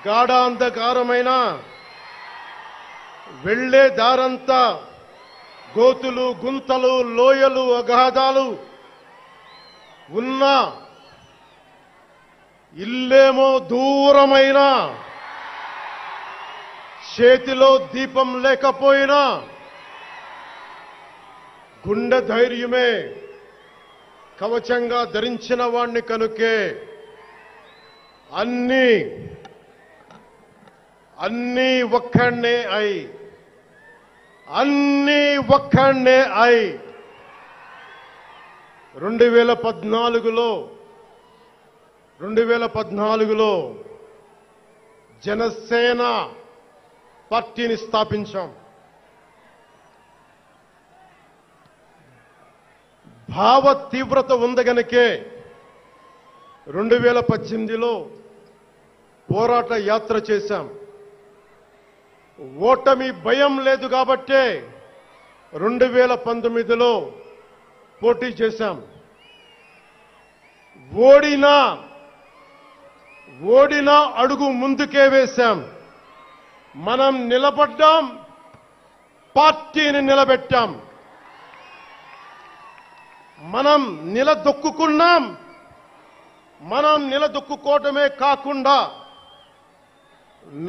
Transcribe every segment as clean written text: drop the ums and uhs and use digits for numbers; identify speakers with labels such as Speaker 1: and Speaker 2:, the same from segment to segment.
Speaker 1: గాఢాంధకారమైన వెళ్లే దారంతా గోతులు, గుంతలు, లోయలు, అగాధాలు ఉన్నా, ఇల్లేమో దూరమైన, చేతిలో దీపం లేకపోయినా గుండె ధైర్యమే కవచంగా ధరించిన వాణ్ణి కనుకే అన్నీ ఒక్కడే అయి 2014లో జనసేన పార్టీని స్థాపించాం. భావ తీవ్రత ఉంది గనుకే 2018లో పోరాట యాత్ర చేశాం. ఓటమి భయం లేదు కాబట్టే 2019లో పోటీ చేశాం. ఓడినా అడుగు ముందుకే వేశాం. మనం నిలబడ్డాం, పార్టీని నిలబెట్టాం. మనం నిలదొక్కుకున్నాం. మనం నిలదొక్కుకోవటమే కాకుండా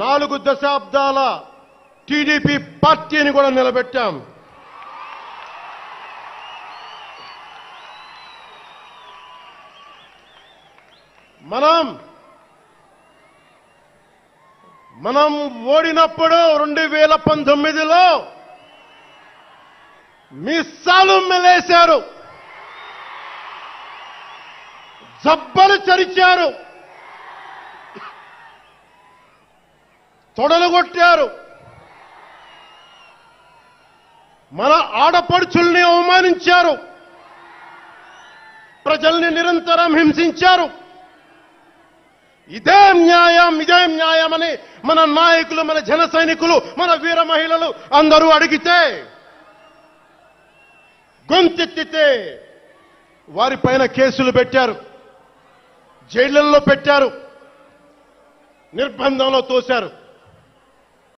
Speaker 1: 4 దశాబ్దాల టీడీపీ పార్టీని కూడా నిలబెట్టాం. మనం ఓడినప్పుడు 2019లో మీసాలు మెలేశారు, జబ్బలు చరిచారు, తొడలు కొట్టారు, మన ఆడపడుచుల్ని అవమానించారు, ప్రజల్ని నిరంతరం హింసించారు. ఇదే న్యాయమని మన నాయకులు, మన జన సైనికులు, మన వీర మహిళలు అందరూ అడిగితే, గొంతెత్తితే వారిపైన కేసులు పెట్టారు, జైళ్లలో పెట్టారు, నిర్బంధంలో తోశారు.